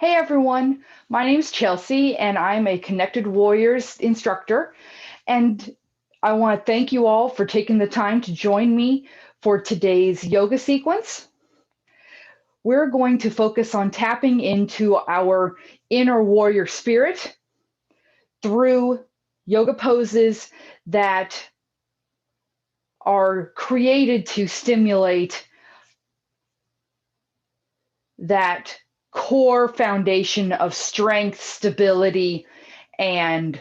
Hey everyone, my name's Chelsea and I'm a Connected Warriors instructor. And I want to thank you all for taking the time to join me for today's yoga sequence. We're going to focus on tapping into our inner warrior spirit through yoga poses that are created to stimulate that core foundation of strength, stability, and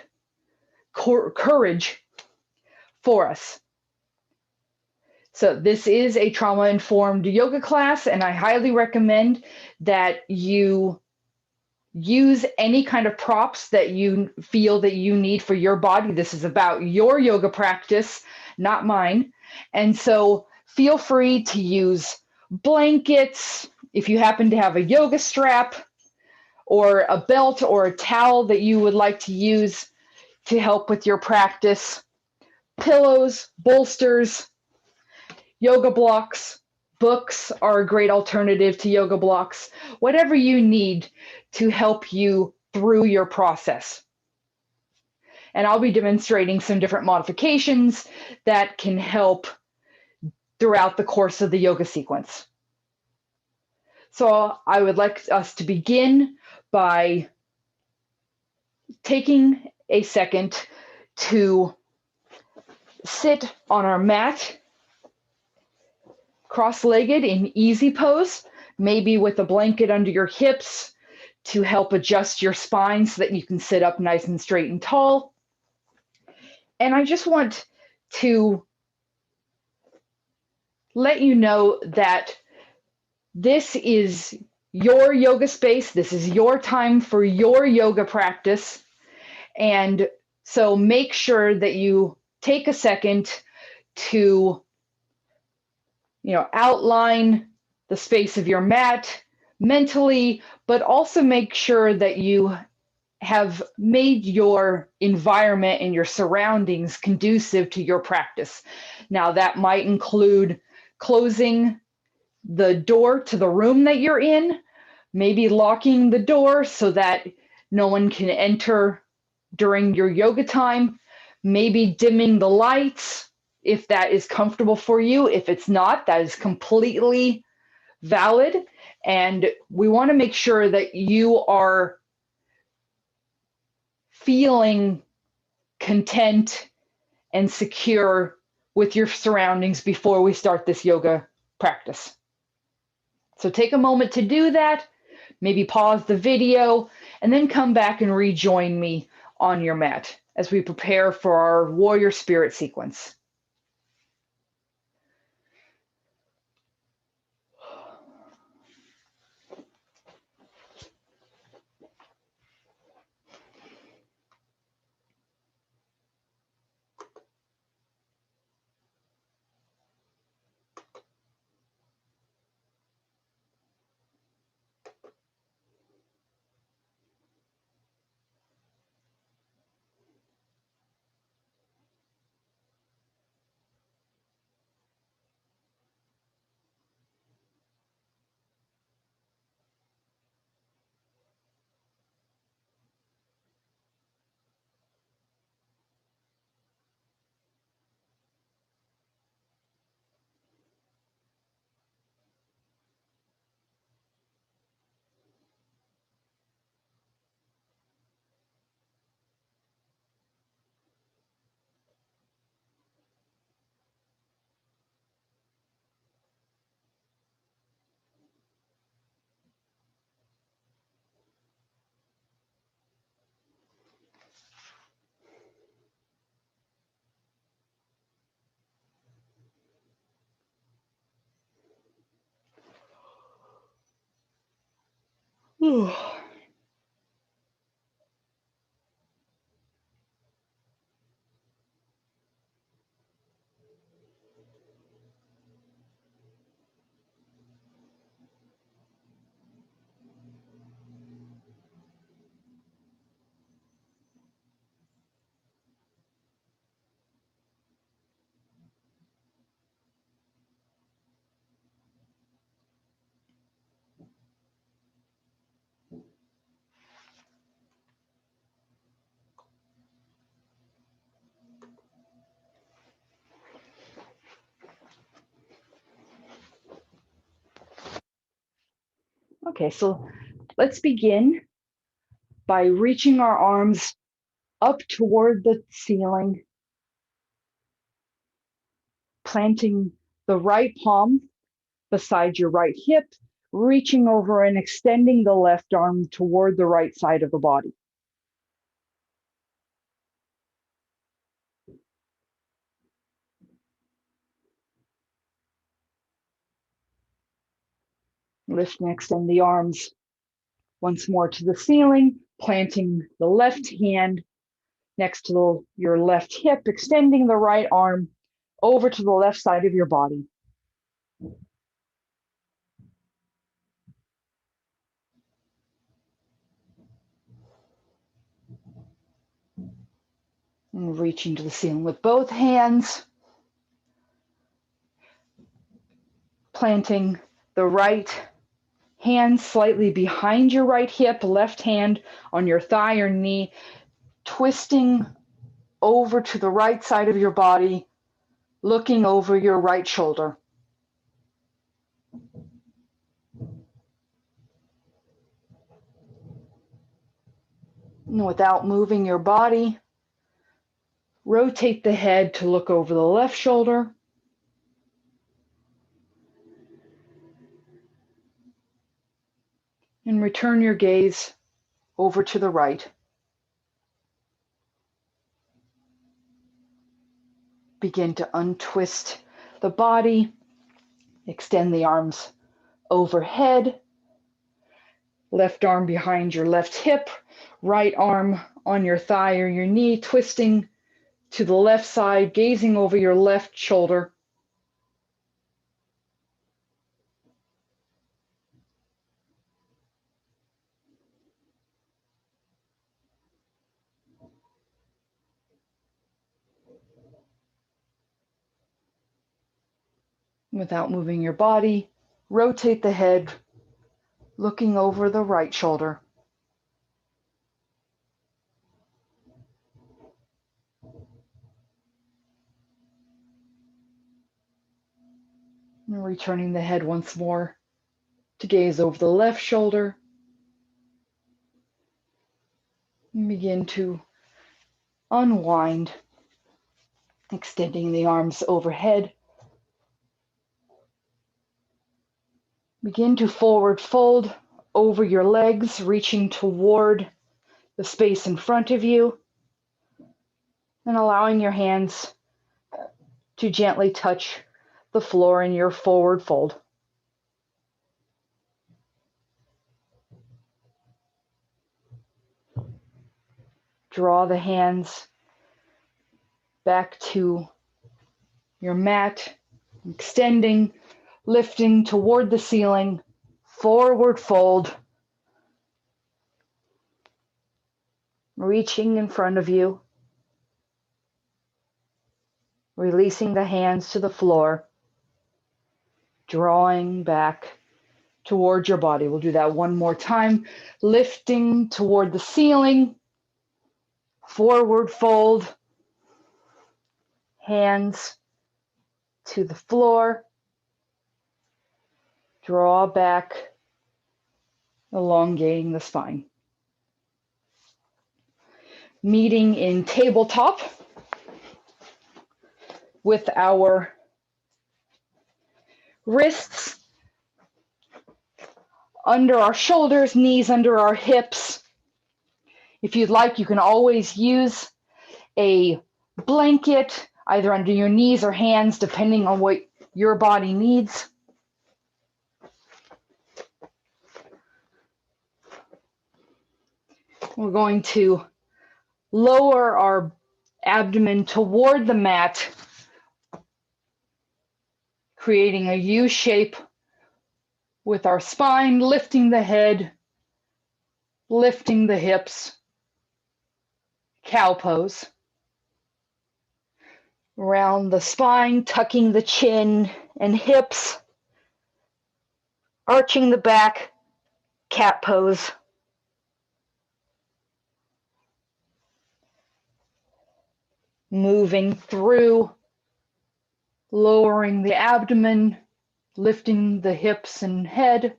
courage for us. So this is a trauma-informed yoga class, and I highly recommend that you use any kind of props that you feel that you need for your body. This is about your yoga practice, not mine. And so feel free to use blankets, if you happen to have a yoga strap, or a belt or a towel that you would like to use to help with your practice. Pillows, bolsters, yoga blocks, books are a great alternative to yoga blocks, whatever you need to help you through your process. And I'll be demonstrating some different modifications that can help throughout the course of the yoga sequence. So I would like us to begin by taking a second to sit on our mat, cross-legged in easy pose, maybe with a blanket under your hips to help adjust your spine so that you can sit up nice and straight and tall. And I just want to let you know that this is your yoga space. This is your time for your yoga practice. And so make sure that you take a second to, outline the space of your mat mentally, but also make sure that you have made your environment and your surroundings conducive to your practice. Now, that might include closing the door to the room that you're in, maybe locking the door so that no one can enter during your yoga time, maybe dimming the lights if that is comfortable for you. If it's not, that is completely valid. And we want to make sure that you are feeling content and secure with your surroundings before we start this yoga practice. So take a moment to do that, maybe pause the video, and then come back and rejoin me on your mat as we prepare for our warrior spirit sequence. Okay, so let's begin by reaching our arms up toward the ceiling, planting the right palm beside your right hip, reaching over and extending the left arm toward the right side of the body. Lift and extend the arms once more to the ceiling, planting the left hand next to your left hip, extending the right arm over to the left side of your body. And reaching to the ceiling with both hands, planting the right hand slightly behind your right hip, left hand on your thigh or knee, twisting over to the right side of your body, looking over your right shoulder. And without moving your body, rotate the head to look over the left shoulder. And return your gaze over to the right. Begin to untwist the body, extend the arms overhead, left arm behind your left hip, right arm on your thigh or your knee, twisting to the left side, gazing over your left shoulder. Without moving your body, rotate the head, looking over the right shoulder. And returning the head once more to gaze over the left shoulder. And begin to unwind, extending the arms overhead. Begin to forward fold over your legs, reaching toward the space in front of you, and allowing your hands to gently touch the floor in your forward fold. Draw the hands back to your mat, extending, lifting toward the ceiling, forward fold, reaching in front of you, releasing the hands to the floor, drawing back toward your body. We'll do that one more time, lifting toward the ceiling, forward fold, hands to the floor, draw back, elongating the spine. Meeting in tabletop with our wrists under our shoulders, knees under our hips. If you'd like, you can always use a blanket either under your knees or hands, depending on what your body needs. We're going to lower our abdomen toward the mat, creating a U shape with our spine, lifting the head, lifting the hips, cow pose. Around the spine, tucking the chin and hips, arching the back, cat pose. Moving through, lowering the abdomen, lifting the hips and head,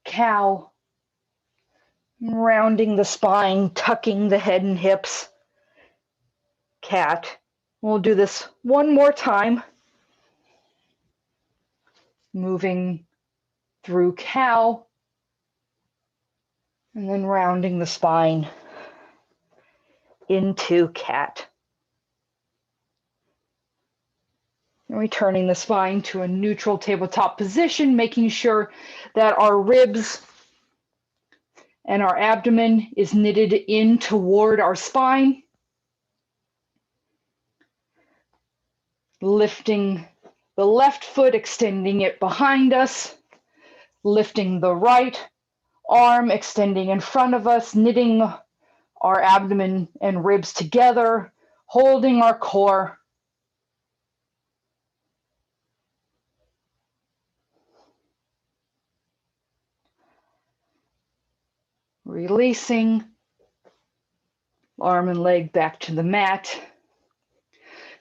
cow, rounding the spine, tucking the head and hips, cat. We'll do this one more time, moving through cow, and then rounding the spine into cat. And returning the spine to a neutral tabletop position, making sure that our ribs and our abdomen is knitted in toward our spine. Lifting the left foot, extending it behind us. Lifting the right arm, extending in front of us, knitting our abdomen and ribs together, holding our core. Releasing, arm and leg back to the mat.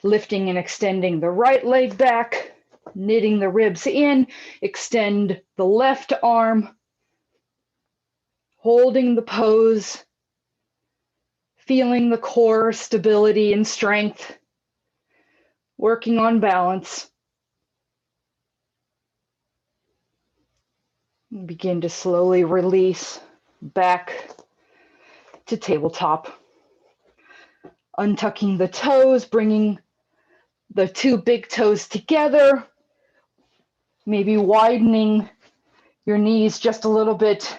Lifting and extending the right leg back, knitting the ribs in, extend the left arm, holding the pose, feeling the core stability and strength, working on balance. Begin to slowly release back to tabletop. Untucking the toes, bringing the two big toes together, maybe widening your knees just a little bit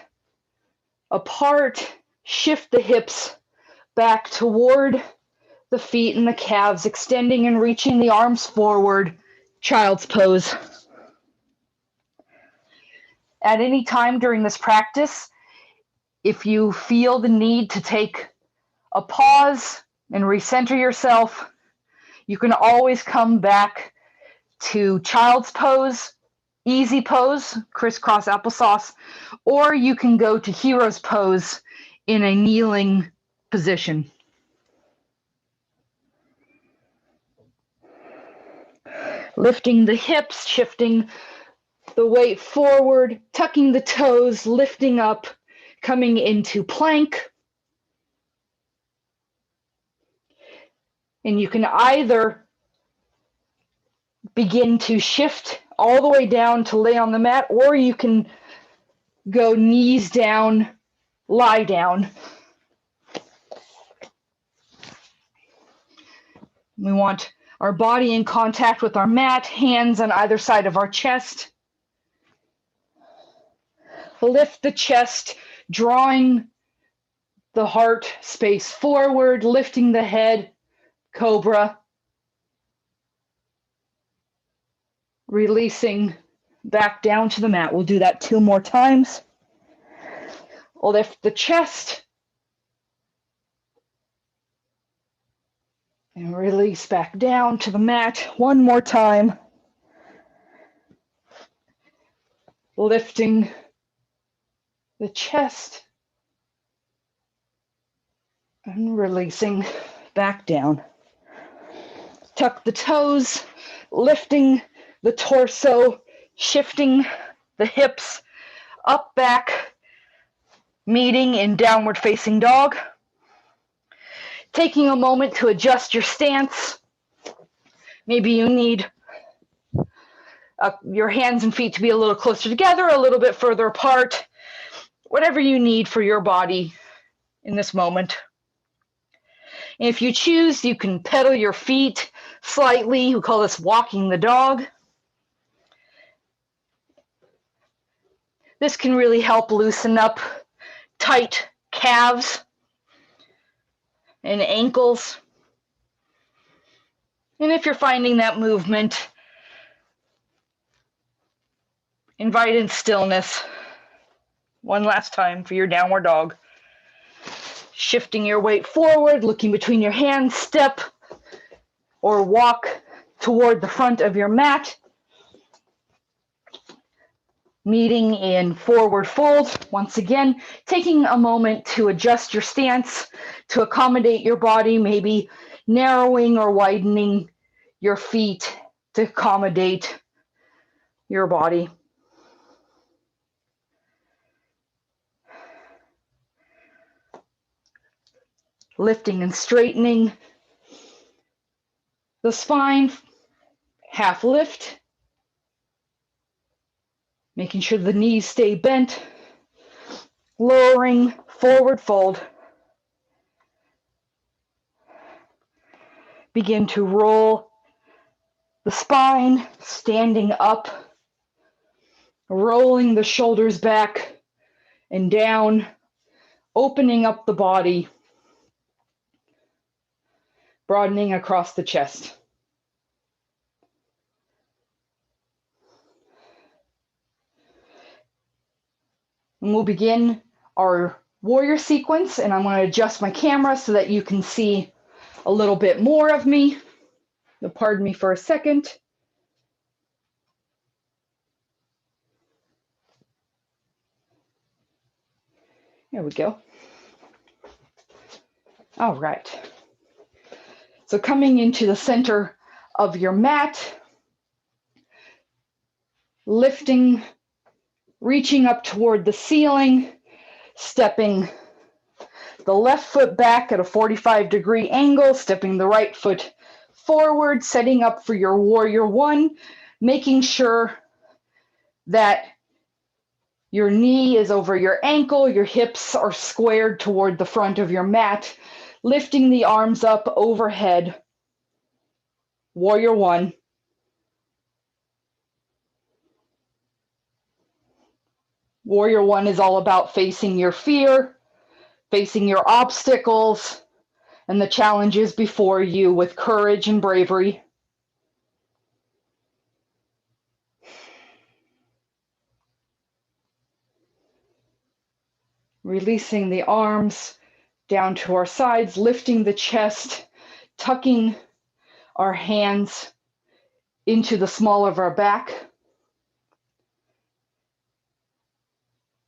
apart. Shift the hips back toward the feet and the calves, extending and reaching the arms forward, child's pose. At any time during this practice, if you feel the need to take a pause and recenter yourself, you can always come back to child's pose, easy pose, crisscross applesauce, or you can go to hero's pose in a kneeling position. Lifting the hips, shifting the weight forward, tucking the toes, lifting up, coming into plank. And you can either begin to shift all the way down to lay on the mat, or you can go knees down, lie down. We want our body in contact with our mat, hands on either side of our chest. Lift the chest, drawing the heart space forward, lifting the head, cobra. Releasing back down to the mat. We'll do that 2 more times. Lift the chest. And release back down to the mat 1 more time. Lifting the chest. And releasing back down. Tuck the toes, lifting the torso, shifting the hips up, back, meeting in downward facing dog. Taking a moment to adjust your stance. Maybe you need your hands and feet to be a little closer together, a little bit further apart, whatever you need for your body in this moment. And if you choose, you can pedal your feet slightly. We call this walking the dog. This can really help loosen up tight calves and ankles. And if you're finding that movement, invite in stillness. 1 last time for your downward dog. Shifting your weight forward, looking between your hands, step or walk toward the front of your mat. Meeting in forward fold. Once again, taking a moment to adjust your stance, to accommodate your body, maybe narrowing or widening your feet to accommodate your body. lifting and straightening the spine, half lift, making sure the knees stay bent, lowering, forward fold. Begin to roll the spine, standing up, rolling the shoulders back and down, opening up the body, broadening across the chest. And we'll begin our warrior sequence, and I'm going to adjust my camera so that you can see a little bit more of me. You'll pardon me for a second. There we go. All right. So coming into the center of your mat, lifting, reaching up toward the ceiling, stepping the left foot back at a 45-degree angle, stepping the right foot forward, setting up for your warrior one, making sure that your knee is over your ankle, your hips are squared toward the front of your mat, lifting the arms up overhead, warrior one. Warrior one is all about facing your fear, facing your obstacles, and the challenges before you with courage and bravery. Releasing the arms down to our sides, lifting the chest, tucking our hands into the small of our back.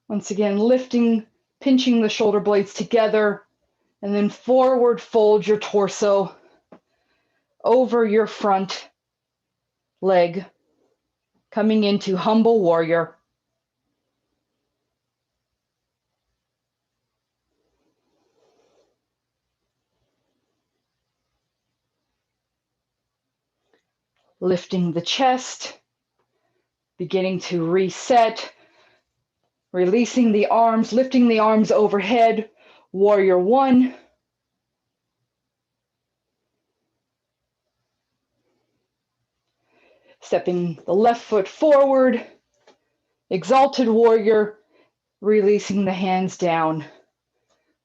Once again, lifting, pinching the shoulder blades together, and then forward fold your torso over your front leg, coming into humble warrior. Lifting the chest, beginning to reset, releasing the arms, lifting the arms overhead, warrior one. Stepping the left foot forward, exalted warrior, releasing the hands down,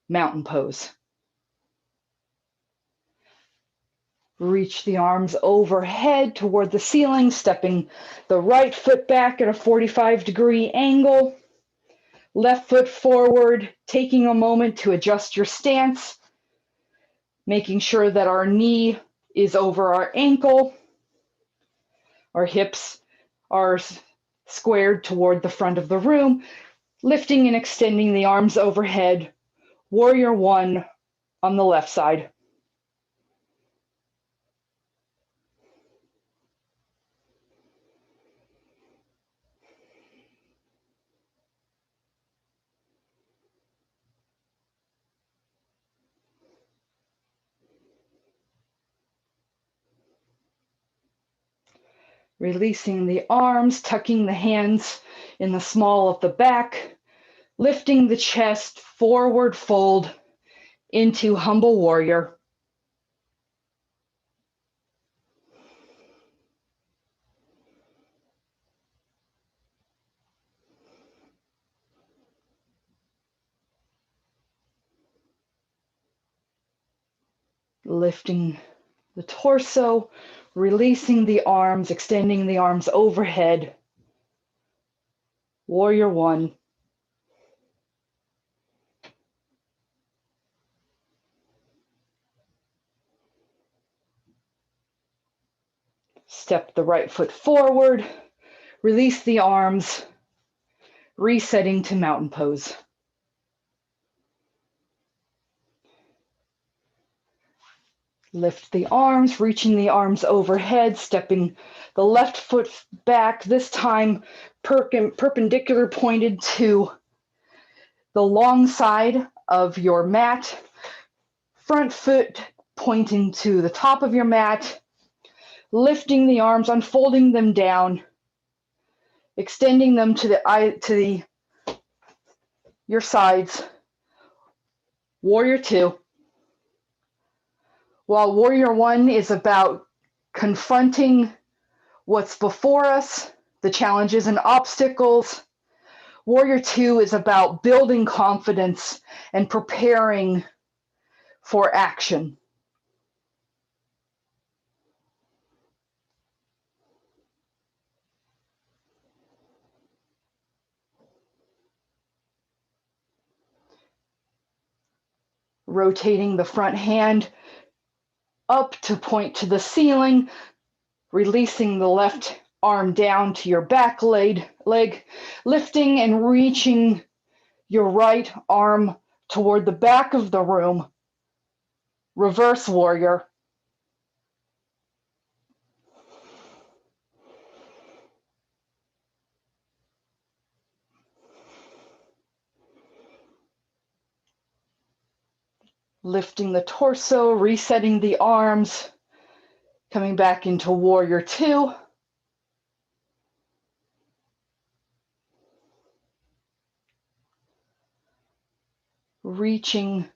mountain pose. Reach the arms overhead toward the ceiling, stepping the right foot back at a 45-degree angle, left foot forward, taking a moment to adjust your stance, making sure that our knee is over our ankle, our hips are squared toward the front of the room, lifting and extending the arms overhead, warrior one on the left side. Releasing the arms, tucking the hands in the small of the back, lifting the chest, forward fold into humble warrior. Lifting the torso, releasing the arms, extending the arms overhead. Warrior one. Step the right foot forward, release the arms, resetting to mountain pose. Lift the arms, reaching the arms overhead, stepping the left foot back, this time perpendicular pointed to the long side of your mat, front foot pointing to the top of your mat, lifting the arms, unfolding them down, extending them to your sides. Warrior 2. While Warrior 1 is about confronting what's before us, the challenges and obstacles, Warrior 2 is about building confidence and preparing for action. Rotating the front hand up to point to the ceiling, releasing the left arm down to your back leg, lifting and reaching your right arm toward the back of the room. Reverse warrior. Lifting the torso, resetting the arms, coming back into warrior 2. Reaching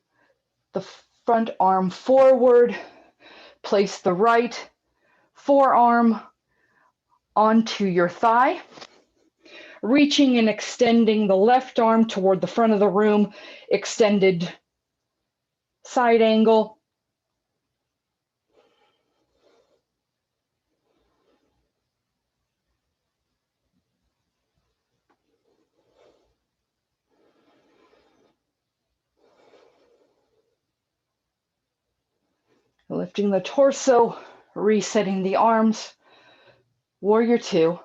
the front arm forward, place the right forearm onto your thigh, reaching and extending the left arm toward the front of the room, extended side angle. Lifting the torso, resetting the arms. Warrior 2.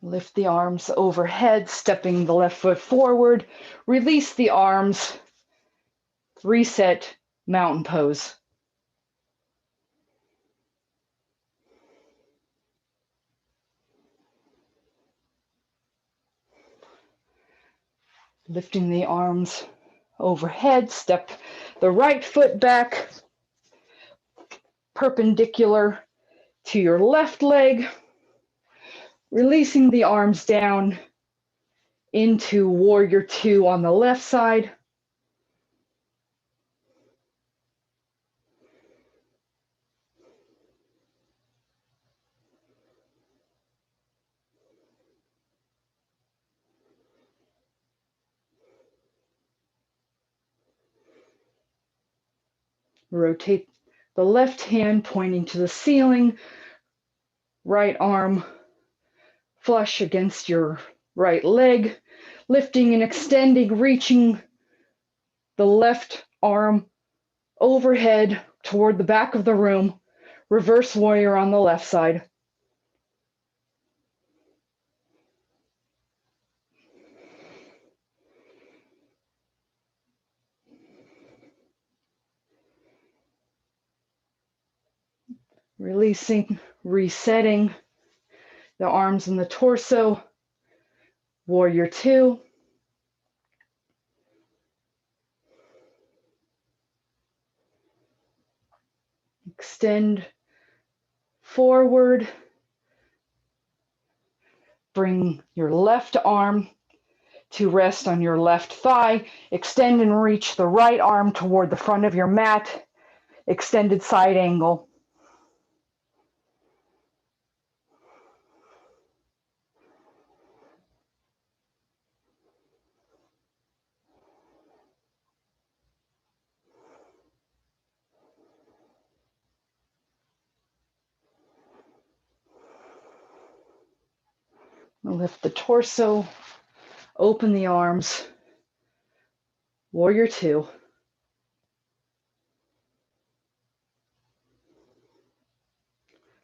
Lift the arms overhead, stepping the left foot forward. Release the arms. Reset mountain pose. Lifting the arms overhead, step the right foot back, perpendicular to your left leg, releasing the arms down into warrior 2 on the left side. Rotate the left hand pointing to the ceiling, right arm flush against your right leg, lifting and extending, reaching the left arm overhead toward the back of the room, reverse warrior on the left side. Releasing, resetting the arms and the torso, warrior 2. Extend forward. Bring your left arm to rest on your left thigh. Extend and reach the right arm toward the front of your mat. Extended side angle. Lift the torso, open the arms, warrior 2.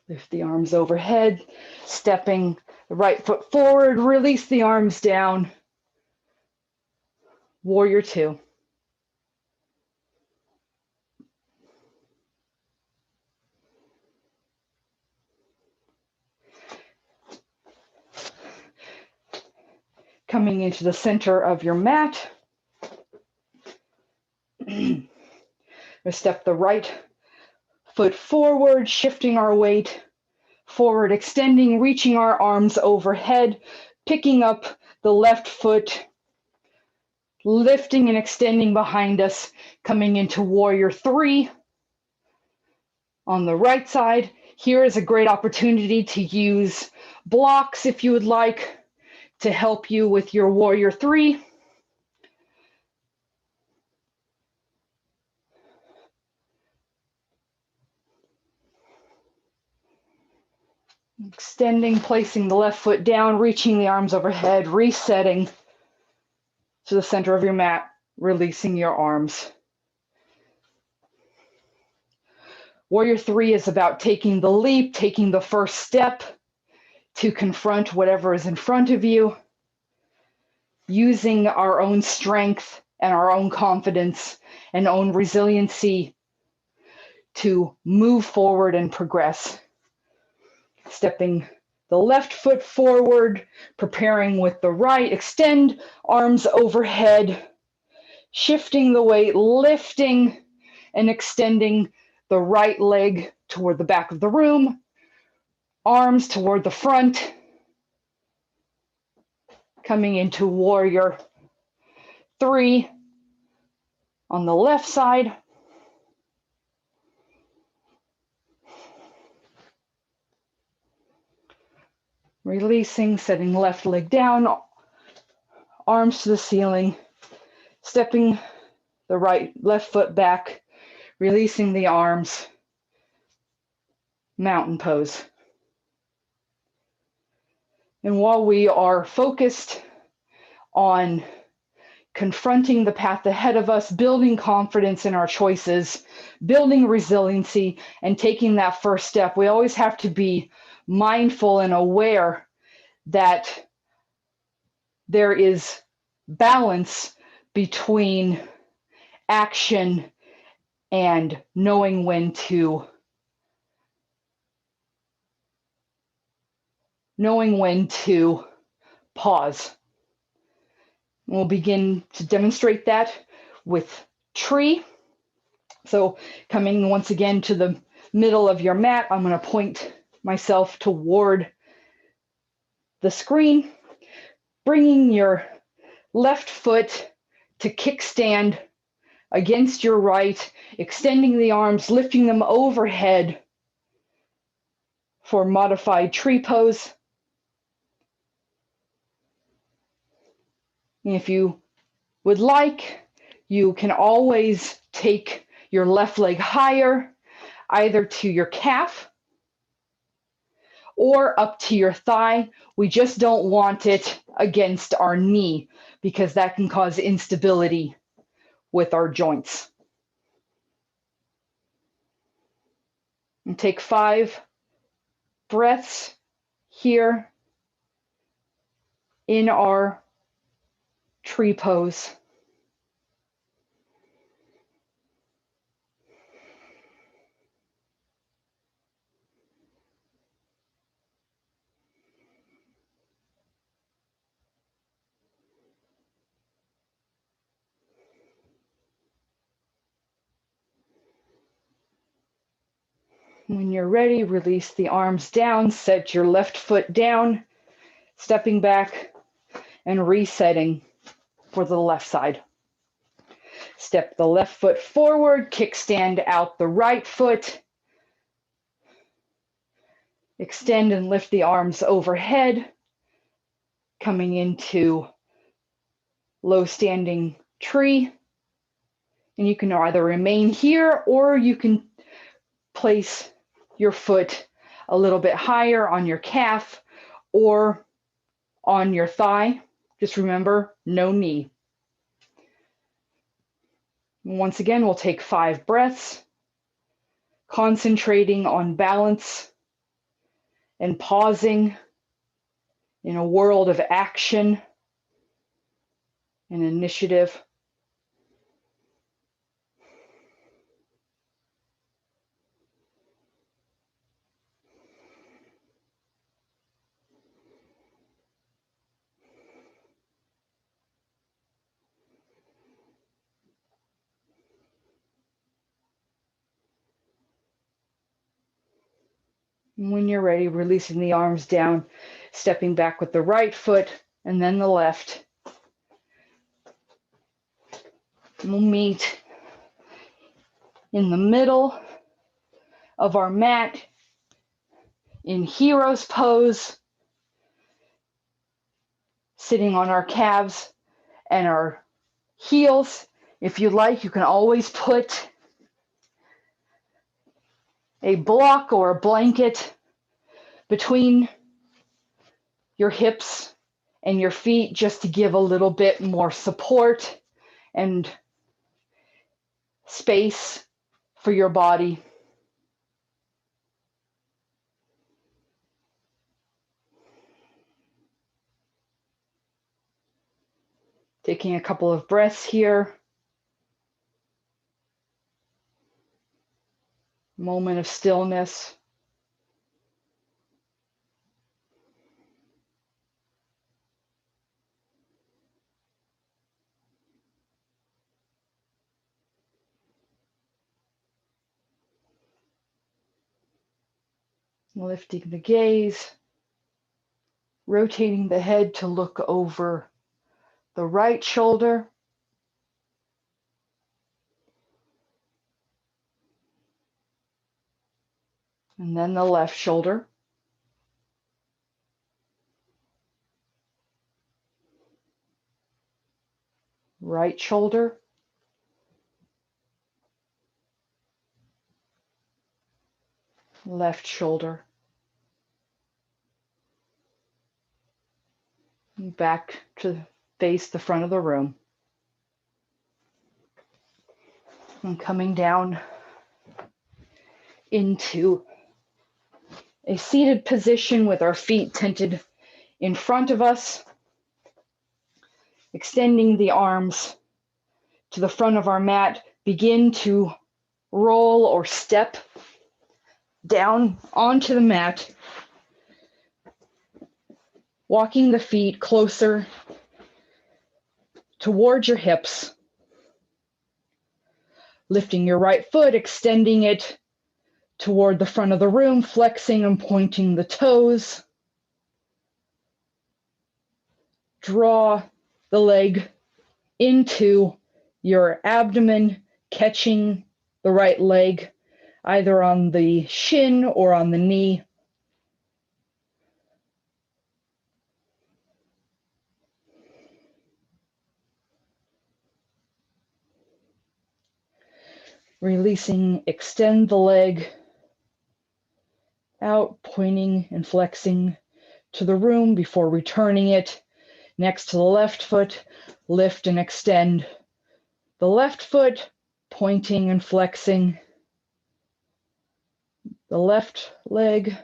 Lift the arms overhead, stepping the right foot forward, release the arms down, warrior 2. Coming into the center of your mat, We step the right foot forward, shifting our weight forward, extending, reaching our arms overhead, picking up the left foot, lifting and extending behind us, coming into Warrior 3 on the right side. Here is a great opportunity to use blocks if you would like to help you with your Warrior 3. Extending, placing the left foot down, reaching the arms overhead, resetting to the center of your mat, releasing your arms. Warrior 3 is about taking the leap, taking the first step to confront whatever is in front of you, using our own strength and our own confidence and own resiliency to move forward and progress. Stepping the left foot forward, preparing with the right, extend arms overhead, shifting the weight, lifting and extending the right leg toward the back of the room, arms toward the front, coming into Warrior 3 on the left side. Releasing, setting left leg down, arms to the ceiling, stepping the left foot back, releasing the arms, mountain pose. And while we are focused on confronting the path ahead of us, building confidence in our choices, building resiliency, and taking that first step, we always have to be mindful and aware that there is balance between action and knowing when to pause. We'll begin to demonstrate that with tree. So coming once again to the middle of your mat, I'm going to point myself toward the screen, bringing your left foot to kickstand against your right, extending the arms, lifting them overhead for modified tree pose. And if you would like, you can always take your left leg higher, either to your calf or up to your thigh. We just don't want it against our knee because that can cause instability with our joints. And take 5 breaths here in our tree pose. When you're ready, release the arms down, set your left foot down, stepping back and resetting for the left side. Step the left foot forward, kickstand out the right foot. Extend and lift the arms overhead, coming into low standing tree. And you can either remain here or you can place your foot a little bit higher on your calf or on your thigh. Just remember, no knee. Once again, we'll take 5 breaths, concentrating on balance and pausing in a world of action and initiative. And when you're ready, releasing the arms down, stepping back with the right foot and then the left. We'll meet in the middle of our mat in hero's pose, sitting on our calves and our heels. If you like, you can always put a block or a blanket between your hips and your feet just to give a little bit more support and space for your body. Taking a couple of breaths here. Moment of stillness. Lifting the gaze, rotating the head to look over the right shoulder, and then the left shoulder. Right shoulder, left shoulder. Back to face the front of the room. And coming down into a seated position with our feet tented in front of us, extending the arms to the front of our mat, begin to roll or step down onto the mat, walking the feet closer towards your hips, lifting your right foot, extending it toward the front of the room, flexing and pointing the toes. Draw the leg into your abdomen, catching the right leg either on the shin or on the knee. Releasing, extend the leg out, pointing and flexing to the room before returning it. Next to the left foot, lift and extend the left foot, pointing and flexing the left leg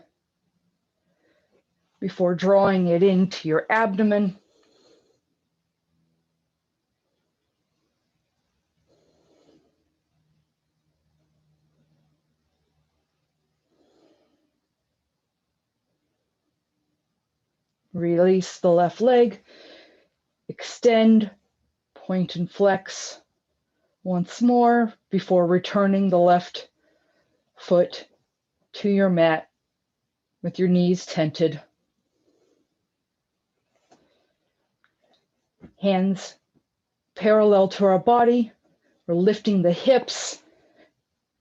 before drawing it into your abdomen. Release the left leg, extend, point and flex once more before returning the left foot to your mat with your knees tented. Hands parallel to our body. We're lifting the hips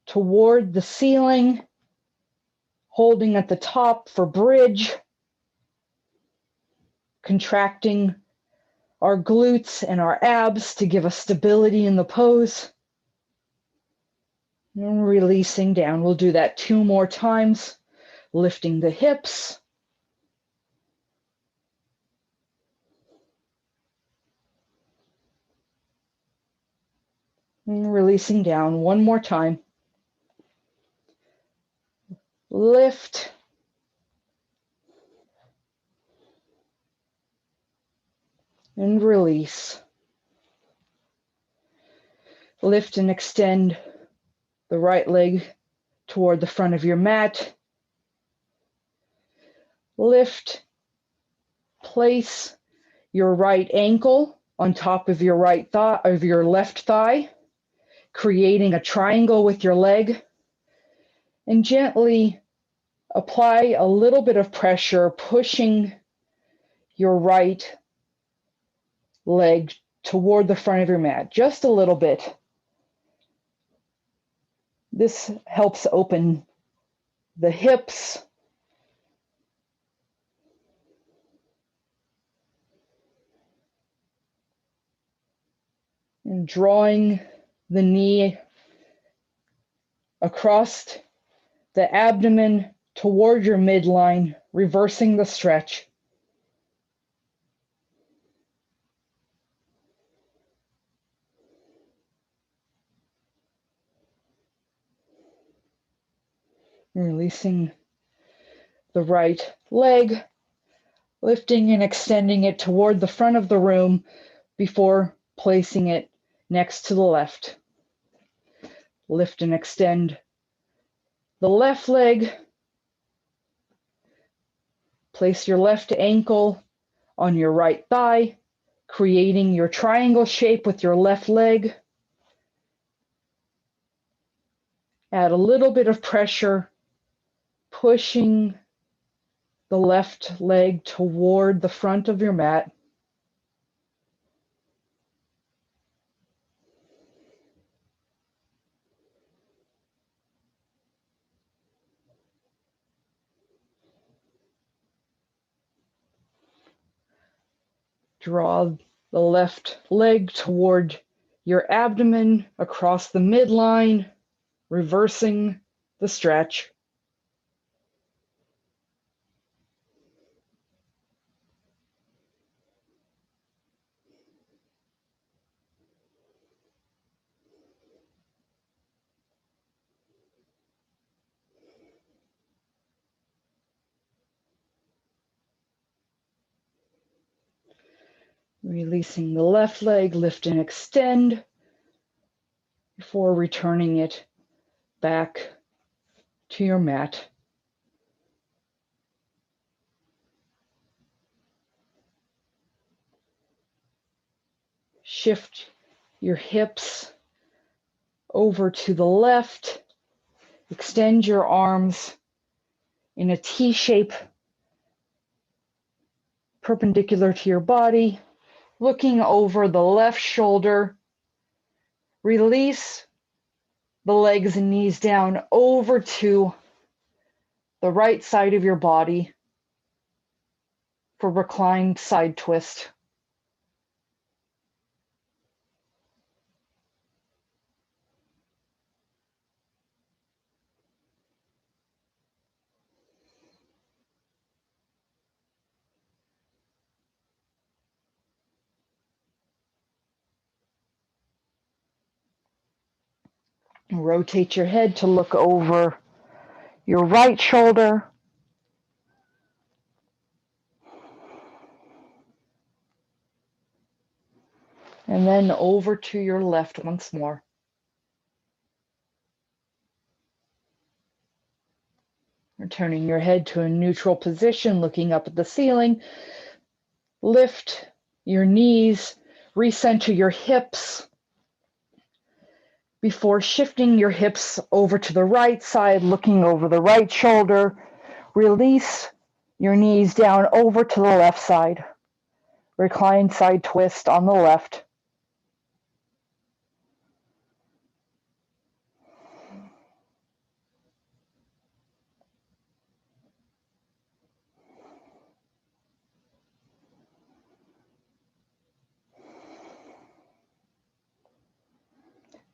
toward the ceiling, holding at the top for bridge, contracting our glutes and our abs to give us stability in the pose. And releasing down. We'll do that 2 more times, lifting the hips. And releasing down 1 more time. Lift. And release. Lift and extend the right leg toward the front of your mat. Lift. Place your right ankle on top of your right thigh, of your left thigh, creating a triangle with your leg. And gently Apply a little bit of pressure, pushing your right leg toward the front of your mat, just a little bit. This helps open the hips, and drawing the knee across the abdomen toward your midline, reversing the stretch. Releasing the right leg, lifting and extending it toward the front of the room before placing it next to the left. Lift and extend the left leg. Place your left ankle on your right thigh, creating your triangle shape with your left leg. Add a little bit of pressure, pushing the left leg toward the front of your mat. Draw the left leg toward your abdomen across the midline, reversing the stretch. Releasing the left leg, lift and extend before returning it back to your mat. Shift your hips over to the left. Extend your arms in a T shape perpendicular to your body, looking over the left shoulder. Release the legs and knees down over to the right side of your body for reclined side twist. Rotate your head to look over your right shoulder. And then over to your left once more. Returning your head to a neutral position, looking up at the ceiling. Lift your knees, recenter your hips before shifting your hips over to the right side, looking over the right shoulder. Release your knees down over to the left side. Reclined side twist on the left.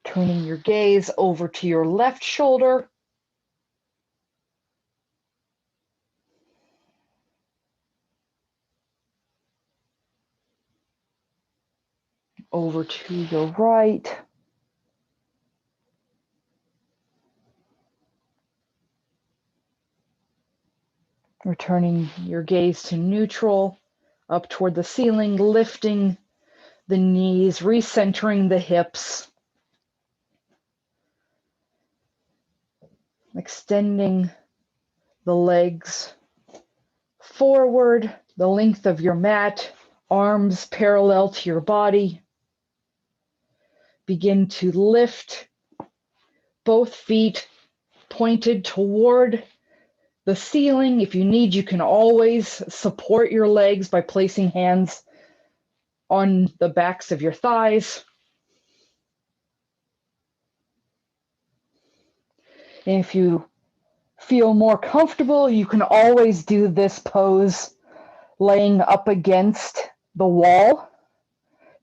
Turning your gaze over to your left shoulder. Over to your right. Returning your gaze to neutral, up toward the ceiling, lifting the knees, recentering the hips, extending the legs forward, the length of your mat, arms parallel to your body. Begin to lift both feet pointed toward the ceiling. If you need, you can always support your legs by placing hands on the backs of your thighs. And if you feel more comfortable, you can always do this pose laying up against the wall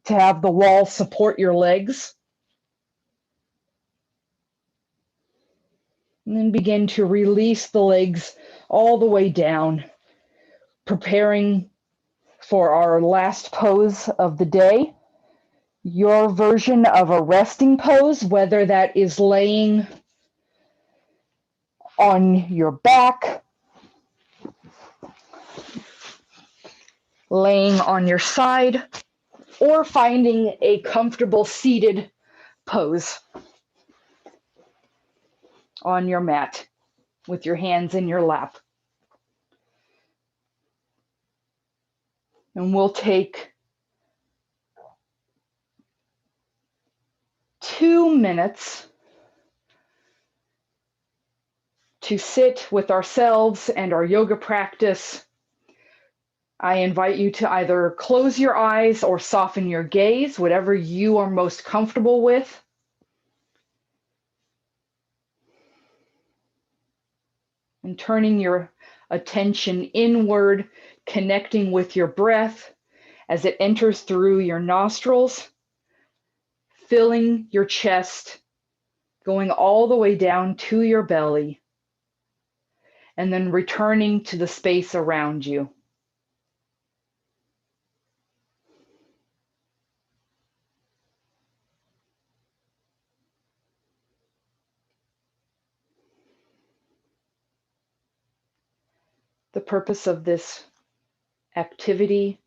to have the wall support your legs. And then begin to release the legs all the way down, preparing for our last pose of the day. Your version of a resting pose, whether that is laying on your back, laying on your side, or finding a comfortable seated pose on your mat with your hands in your lap. And we'll take 2 minutes to sit with ourselves and our yoga practice. I invite you to either close your eyes or soften your gaze, whatever you are most comfortable with. And turning your attention inward, connecting with your breath as it enters through your nostrils, filling your chest, going all the way down to your belly, and then returning to the space around you. The purpose of this activity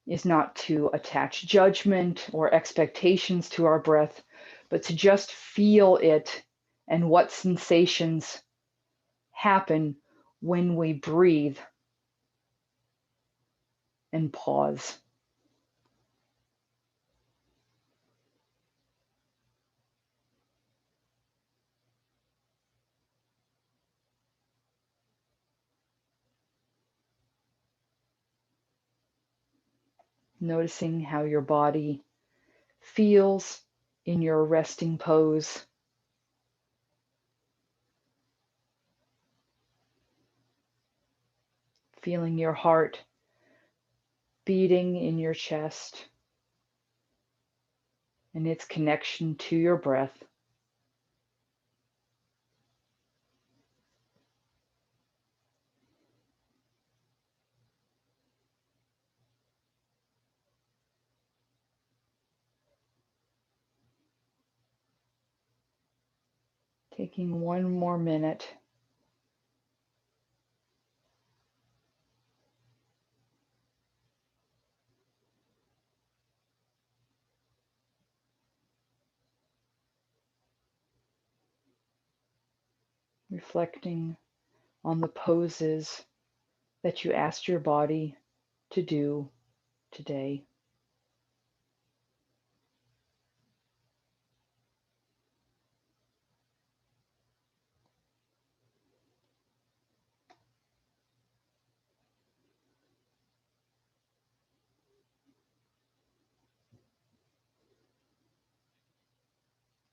is not to attach judgment or expectations to our breath, but to just feel it and what sensations happen when we breathe and pause. Noticing how your body feels in your resting pose. Feeling your heart beating in your chest and its connection to your breath. Taking one more minute reflecting on the poses that you asked your body to do today.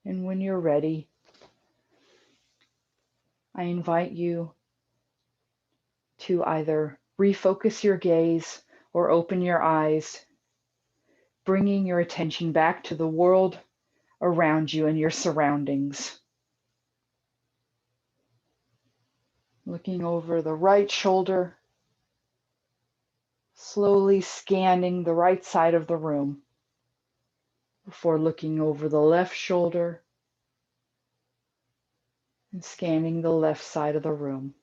And when you're ready, I invite you to either refocus your gaze or open your eyes, bringing your attention back to the world around you and your surroundings. Looking over the right shoulder, slowly scanning the right side of the room before looking over the left shoulder and scanning the left side of the room.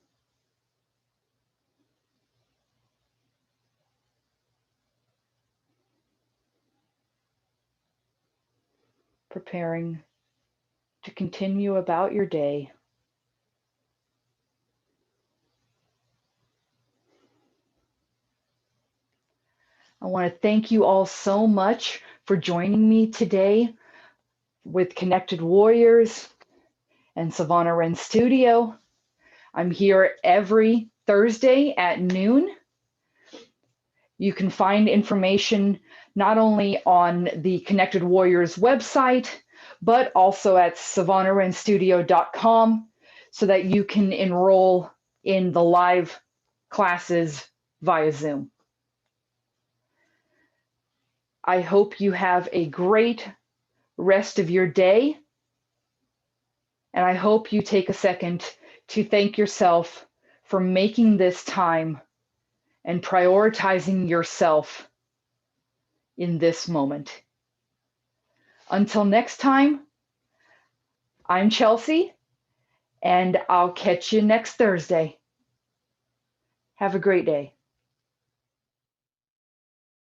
Preparing to continue about your day. I want to thank you all so much for joining me today with Connected Warriors and Savannah Wren Studio. I'm here every Thursday at noon. You can find information not only on the Connected Warriors website, but also at savannahrenstudio.com so that you can enroll in the live classes via Zoom. I hope you have a great rest of your day, and I hope you take a second to thank yourself for making this time and prioritizing yourself in this moment. Until next time, I'm Chelsea, and I'll catch you next Thursday. Have a great day.